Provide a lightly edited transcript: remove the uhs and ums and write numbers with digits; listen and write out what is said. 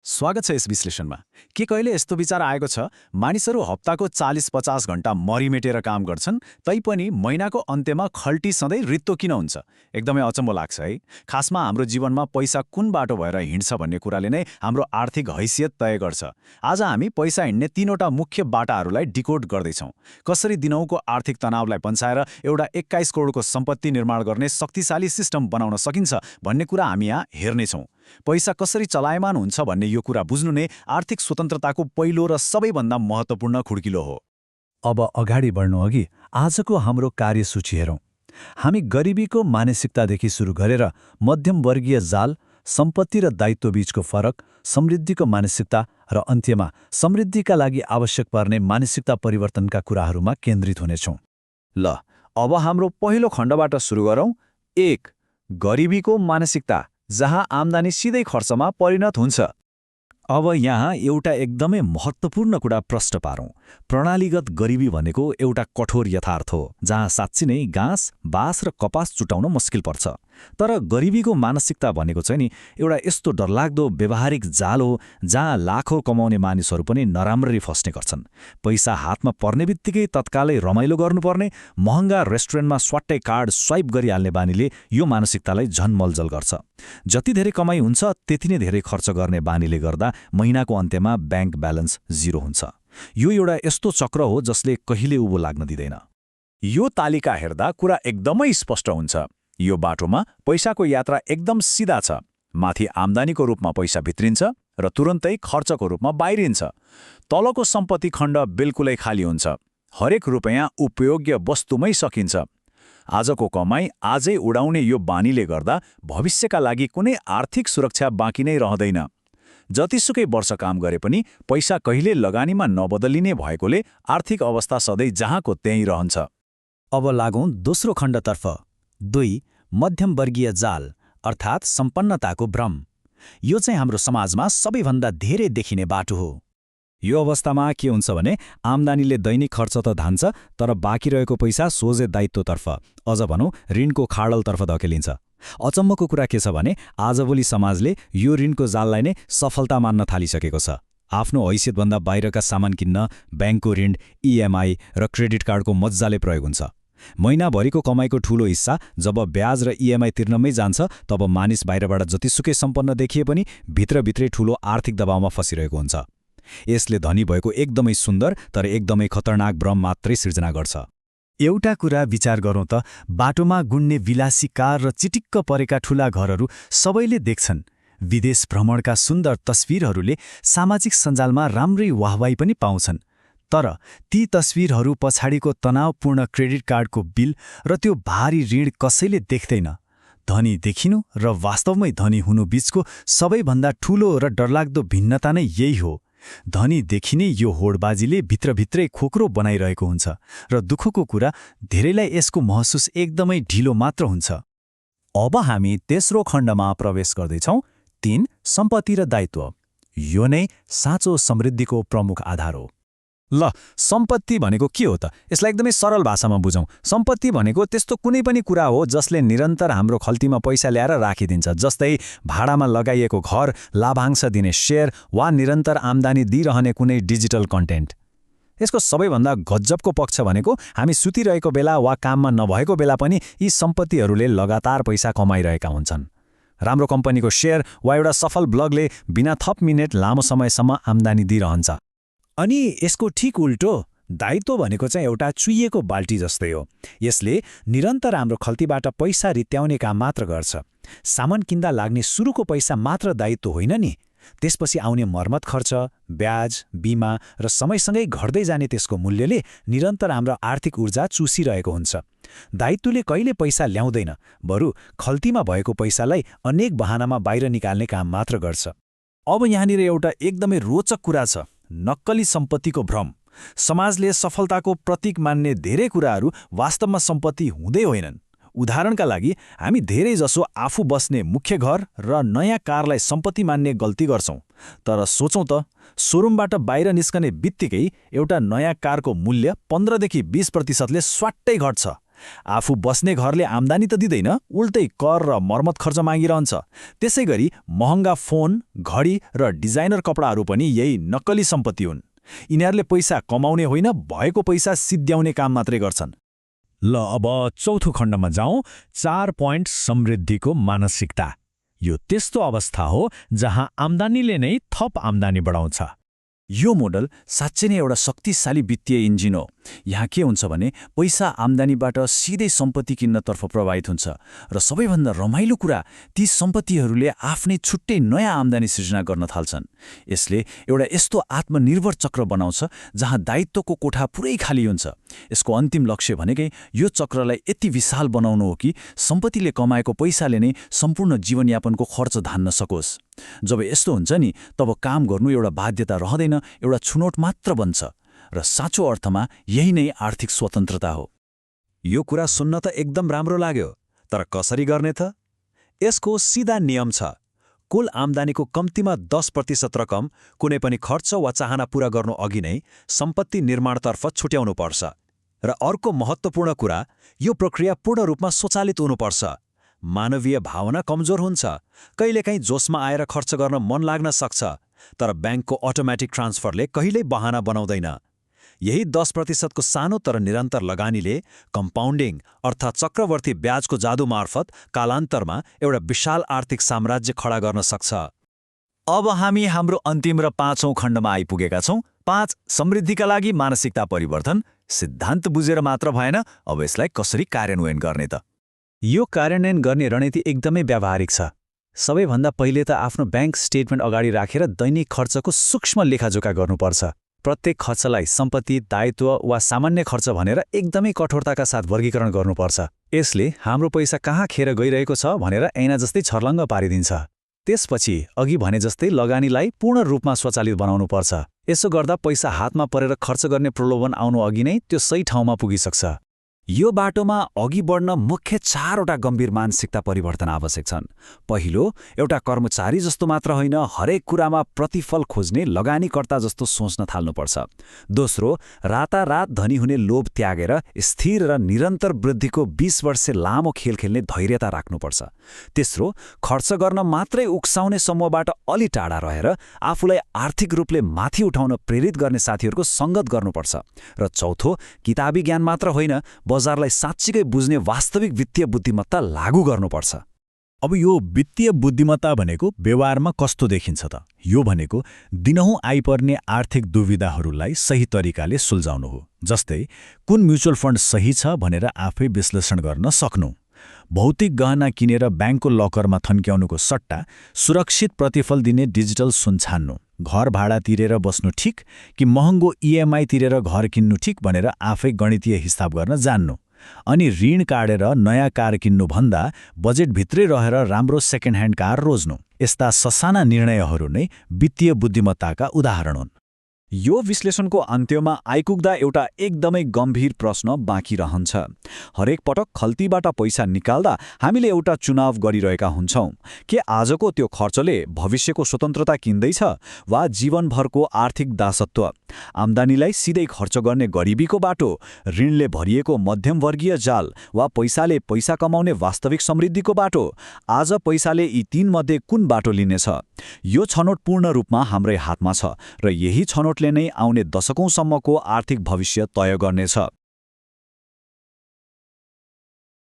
स्वागत छ यस विश्लेषणमा। के कहिले यस्तो विचार आएको छ, मानिसहरू हप्ताको 40-50 घण्टा मरिमेटेर काम गर्छन्, तैपनि महिनाको अन्त्यमा खल्टी सधैँ रित्तो किन हुन्छ? एकदमै अचम्म लाग्छ है। खासमा हाम्रो जीवनमा पैसा कुन बाटो भएर हिँड्छ भन्ने कुराले नै हाम्रो आर्थिक हैसियत तय गर्छ। आज हामी पैसा हिँड्ने तीनवटा मुख्य बाटाहरूलाई डिकोड गर्दैछौँ। कसरी दिनहुँको आर्थिक तनावलाई पन्छाएर एउटा 21 करोडको सम्पत्ति निर्माण गर्ने शक्तिशाली सिस्टम बनाउन सकिन्छ भन्ने कुरा हामी यहाँ हेर्नेछौँ। पैसा कसरी चलायमान हुन्छ भन्ने यो कुरा बुझ्नु नै आर्थिक स्वतन्त्रताको पहिलो र सबैभन्दा महत्त्वपूर्ण खुड्किलो हो। अब अगाडि बढ्नु अघि आजको हाम्रो कार्यसूची हेरौँ। हामी गरिबीको मानसिकतादेखि सुरु गरेर मध्यमवर्गीय जाल, सम्पत्ति र दायित्व बीचको फरक, समृद्धिको मानसिकता र अन्त्यमा समृद्धिका लागि आवश्यक पर्ने मानसिकता परिवर्तनका कुराहरूमा केन्द्रित हुनेछौँ। ल, अब हाम्रो पहिलो खण्डबाट सुरु गरौँ। 1. गरिबीको मानसिकता, जहाँ आम्दानी सिधै खर्चमा परिणत हुन्छ। अब यहाँ एउटा एकदमै महत्त्वपूर्ण कुरा प्रश्न पारौँ। प्रणालीगत गरिबी भनेको एउटा कठोर यथार्थ हो, जहाँ साँच्चै नै घाँस, बाँस र कपास जुटाउन मुस्किल पर्छ। तर गरिबीको मानसिकता भनेको चाहिँ नि एउटा यस्तो डरलाग्दो व्यावहारिक जाल हो, जहाँ लाखौँ कमाउने मानिसहरू पनि नराम्ररी फस्ने गर्छन्। पैसा हातमा पर्ने बित्तिकै तत्कालै रमाइलो गर्नुपर्ने, महँगा रेस्टुरेन्टमा स्वाट्टै कार्ड स्वाइप गरिहाल्ने बानीले यो मानसिकतालाई झन मलजल गर्छ। जति धेरै कमाइ हुन्छ त्यति नै धेरै खर्च गर्ने बानीले गर्दा महिनाको अन्त्यमा ब्याङ्क ब्यालेन्स 0 हुन्छ। यो एउटा यस्तो चक्र हो जसले कहिले उभो लाग्न दिँदैन। यो तालिका हेर्दा कुरा एकदमै स्पष्ट हुन्छ। यो बाटोमा पैसाको यात्रा एकदम सिधा छ। माथि आम्दानीको रूपमा पैसा भित्रिन्छ र तुरन्तै खर्चको रूपमा बाहिरिन्छ। तलको सम्पत्ति खण्ड बिल्कुलै खाली हुन्छ। हरेक रुपैयाँ उपयोग्य वस्तुमै सकिन्छ। आजको कमाई आजै उडाउने यो बानीले गर्दा भविष्यका लागि कुनै आर्थिक सुरक्षा बाँकी नै रहँदैन। जतिसुकै वर्ष काम गरे पनि पैसा कहिले लगानीमा नबदलिने भएकोले आर्थिक अवस्था सधैँ जहाँको त्यहीँ रहन्छ। अब लागौँ दोस्रो खण्डतर्फ। 2. मध्यमवर्गीय जाल, अर्थात् सम्पन्नताको भ्रम। यो चाहिँ हाम्रो समाजमा सबैभन्दा धेरै देखिने बाटो हो। यो अवस्थामा के हुन्छ भने आम्दानीले दैनिक खर्च त धान्छ, तर बाँकी रहेको पैसा सोझै दायित्वतर्फ, अझ भनौँ ऋणको खाडलतर्फ धकेलिन्छ। अचम्मको कुरा के छ भने आजभोलि समाजले यो ऋणको जाललाई नै सफलता मान्न थालिसकेको छ। आफ्नो हैसियतभन्दा बाहिरका सामान किन्न ब्याङ्कको ऋण, इएमआई र क्रेडिट कार्डको मज्जाले प्रयोग हुन्छ। महिनाभरिको कमाइको ठूलो हिस्सा जब ब्याज र इएमआई तिर्नमै जान्छ, तब मानिस बाहिरबाट जतिसुकै सम्पन्न देखिए पनि भित्रभित्रै ठूलो आर्थिक दबावमा फसिरहेको हुन्छ। यसले धनी भएको एकदमै सुन्दर तर एकदमै खतरनाक भ्रम मात्रै सिर्जना गर्छ। एउटा कुरा विचार गरौँ त, बाटोमा गुड्ने विलासी कार र चिटिक्क परेका ठूला घरहरू सबैले देख्छन्। विदेश भ्रमणका सुन्दर तस्विरहरूले सामाजिक सञ्जालमा राम्रै वाहवाही पनि पाउँछन्। तर ती तस्विरहरू पछाडिको तनावपूर्ण क्रेडिट कार्डको बिल र त्यो भारी ऋण कसैले देख्दैन। धनी देखिनु र वास्तवमै धनी हुनु बीचको सबैभन्दा ठूलो र डरलाग्दो भिन्नता नै यही हो। धनी देखिने यो होडबाजीले भित्रभित्रै खोक्रो बनाइरहेको हुन्छ र दुःखको कुरा धेरैलाई यसको महसुस एकदमै ढिलो मात्र हुन्छ। अब हामी तेस्रो खण्डमा प्रवेश गर्दैछौँ। 3. सम्पत्ति र दायित्व। यो नै साँचो समृद्धिको प्रमुख आधार हो। ल, सम्पत्ति भनेको के हो त? यसलाई एकदमै सरल भाषामा बुझौँ। सम्पत्ति भनेको त्यस्तो कुनै पनि कुरा हो जसले निरन्तर हाम्रो खल्तीमा पैसा ल्याएर राखिदिन्छ, जस्तै भाडामा लगाइएको घर, लाभांश दिने शेयर वा निरन्तर आम्दानी दिइरहने कुनै डिजिटल कन्टेन्ट। यसको सबैभन्दा गजबको पक्ष भनेको हामी सुतिरहेको बेला वा काममा नभएको बेला पनि यी सम्पत्तिहरूले लगातार पैसा कमाइरहेका हुन्छन्। राम्रो कम्पनीको शेयर वा एउटा सफल ब्लगले बिना थप मिनेट लामो समयसम्म आम्दानी दिइरहन्छ। अनि यसको ठिक उल्टो, दायित्व भनेको चाहिँ एउटा चुइएको बाल्टी जस्तै हो। यसले निरन्तर हाम्रो खल्तीबाट पैसा रित्याउने काम मात्र गर्छ। सामान किन्दा लाग्ने सुरुको पैसा मात्र दायित्व होइन नि, त्यसपछि आउने मर्मत खर्च, ब्याज, बिमा र समयसँगै घट्दै जाने त्यसको मूल्यले निरन्तर हाम्रो आर्थिक ऊर्जा चुसिरहेको हुन्छ। दायित्वले कहिले पैसा ल्याउँदैन, बरु खल्तीमा भएको पैसालाई अनेक बहानामा बाहिर निकाल्ने काम मात्र गर्छ। अब यहाँनिर एउटा एकदमै रोचक कुरा छ, नक्कली सम्पत्तिको भ्रम। समाजले सफलताको प्रतीक मान्ने धेरै कुराहरू वास्तवमा सम्पत्ति हुँदै होइनन्। उदाहरणका लागि हामी धेरैजसो आफू बस्ने मुख्य घर र नयाँ कारलाई सम्पत्ति मान्ने गल्ती गर्छौँ। तर सोचौँ त, सोरुमबाट बाहिर निस्कने बित्तिकै एउटा नयाँ कारको मूल्य 15 देखि 20% स्वाट्टै घट्छ। आफू बस्ने घरले आम्दानी त दिँदैन, उल्टै कर र मर्मत खर्च मागिरहन्छ। त्यसै गरी महँगा फोन, घडी र डिजाइनर कपडाहरू पनि यही नक्कली सम्पत्ति हुन्। यिनीहरूले पैसा कमाउने होइन, भएको पैसा सिद्ध्याउने काम मात्रै गर्छन्। ल अब चौथो खण्डमा जाउँ, 4 पोइन्ट समृद्धिको मानसिकता। यो त्यस्तो अवस्था हो जहाँ आम्दानीले नै थप आम्दानी बढाउँछ। यो मोडल साँच्चै नै एउटा शक्तिशाली वित्तीय इन्जिन हो। यहाँ के हुन्छ भने पैसा आम्दानीबाट सिधै सम्पत्ति किन्नतर्फ प्रभावित हुन्छ र सबैभन्दा रमाइलो कुरा, ती सम्पत्तिहरूले आफ्नै छुट्टै नयाँ आम्दानी सृजना गर्न थाल्छन्। यसले एउटा यस्तो आत्मनिर्भर चक्र बनाउँछ जहाँ दायित्वको कोठा पुरै खाली हुन्छ। यसको अन्तिम लक्ष्य भनेकै यो चक्रलाई यति विशाल बनाउनु हो कि सम्पत्तिले कमाएको पैसाले नै सम्पूर्ण जीवनयापनको खर्च धान्न सकोस्। जब यस्तो हुन्छ नि, तब काम गर्नु एउटा बाध्यता रहँदैन, एउटा छुनौट मात्र बन्छ। र साँचो अर्थमा यही नै आर्थिक स्वतन्त्रता हो। यो कुरा सुन्न त एकदम राम्रो लाग्यो, तर कसरी गर्ने त? यसको सिधा नियम छ। कुल आम्दानीको कम्तीमा 10% रकम कुनै पनि खर्च वा चाहना पूरा गर्नु अघि नै सम्पत्ति निर्माणतर्फ छुट्याउनुपर्छ। र अर्को महत्त्वपूर्ण कुरा, यो प्रक्रिया पूर्ण रूपमा स्वचालित हुनुपर्छ। मानवीय भावना कमजोर हुन्छ। कहिलेकाहीँ जोसमा आएर खर्च गर्न मन लाग्न सक्छ, तर ब्याङ्कको अटोमेटिक ट्रान्सफरले कहिल्यै बहाना बनाउँदैन। यही 10% को सानो तर निरन्तर लगानीले कम्पाउन्डिङ अर्थात् चक्रवर्ती ब्याजको जादु मार्फत कालान्तरमा एउटा विशाल आर्थिक साम्राज्य खडा गर्न सक्छ। अब हामी हाम्रो अन्तिम र 5औं खण्डमा आइपुगेका छौँ। 5 समृद्धिका लागि मानसिकता परिवर्तन। सिद्धान्त बुझेर मात्र भएन, अब यसलाई कसरी कार्यान्वयन गर्ने त? यो कार्यान्वयन गर्ने रणनीति एकदमै व्यावहारिक छ। सबैभन्दा पहिले त आफ्नो ब्याङ्क स्टेटमेन्ट अगाडि राखेर दैनिक खर्चको सूक्ष्म लेखाजोखा गर्नुपर्छ। प्रत्येक खर्चलाई सम्पत्ति, दायित्व वा सामान्य खर्च भनेर एकदमै कठोरताका साथ वर्गीकरण गर्नुपर्छ। यसले हाम्रो पैसा कहाँ खेर गइरहेको छ भनेर ऐना जस्तै छर्लङ्ग पारिदिन्छ। त्यसपछि अघि भने जस्तै लगानीलाई पूर्ण रूपमा स्वचालित बनाउनुपर्छ। यसो गर्दा पैसा हातमा परेर खर्च गर्ने प्रलोभन आउनु अघि नै त्यो सही ठाउँमा पुगिसक्छ। यो बाटोमा अघि बढ्न मुख्य 4वटा गम्भीर मानसिकता परिवर्तन आवश्यक छन्। पहिलो, एउटा कर्मचारी जस्तो मात्र होइन, हरेक कुरामा प्रतिफल खोज्ने लगानीकर्ता जस्तो सोच्न थाल्नुपर्छ। दोस्रो, रातारात धनी हुने लोभ त्यागेर स्थिर र निरन्तर वृद्धिको 20 वर्षे लामो खेल खेल्ने धैर्यता राख्नुपर्छ। तेस्रो, खर्च गर्न मात्रै उक्साउने समूहबाट अलि टाढा रहेर आफूलाई आर्थिक रूपले माथि उठाउन प्रेरित गर्ने साथीहरूको सङ्गत गर्नुपर्छ। र चौथो, किताबी ज्ञान मात्र होइन, बजारलाई साँच्चीकै बुझ्ने वास्तविक वित्तीय बुद्धिमत्ता लागू गर्नुपर्छ। अब यो वित्तीय बुद्धिमत्ता भनेको व्यवहारमा कस्तो देखिन्छ त? यो भनेको दिनहुँ आइपर्ने आर्थिक दुविधाहरूलाई सही तरिकाले सुल्झाउनु हो। जस्तै कुन म्युचुअल फन्ड सही छ भनेर आफै विश्लेषण गर्न सक्नु, भौतिक गहना किनेर ब्याङ्कको लकरमा थन्क्याउनुको सट्टा सुरक्षित प्रतिफल दिने डिजिटल सुन छान्नु, घर भाडा तिरेर बस्नु ठिक कि महँगो EMI तिरेर घर किन्नु ठिक भनेर आफै गणितीय हिसाब गर्न जान्नु, अनि ऋण काटेर नयाँ कार किन्नुभन्दा बजेटभित्रै रहेर राम्रो सेकेन्ड ह्यान्ड कार रोज्नु। यस्ता ससाना निर्णयहरू नै वित्तीय बुद्धिमत्ताका उदाहरण हुन्। यो विश्लेषणको अन्त्यमा आइपुग्दा एउटा एकदमै गम्भीर प्रश्न बाँकी रहन्छ। हरेक पटक खल्तीबाट पैसा निकाल्दा हामीले एउटा चुनाव गरिरहेका हुन्छौँ। के आजको त्यो खर्चले भविष्यको स्वतन्त्रता किन्दैछ वा जीवनभरको आर्थिक दासत्व? आम्दानीलाई सिधै खर्च गर्ने गरिबीको बाटो, ऋणले भरिएको मध्यमवर्गीय जाल वा पैसाले पैसा कमाउने वास्तविक समृद्धिको बाटो? आज पैसाले यी 3 मध्ये कुन बाटो लिनेछ? यो छनौट पूर्ण रूपमा हाम्रै हातमा छ र यही छनौटले नै आउने दशकौंसम्मको आर्थिक भविष्य तय गर्नेछ।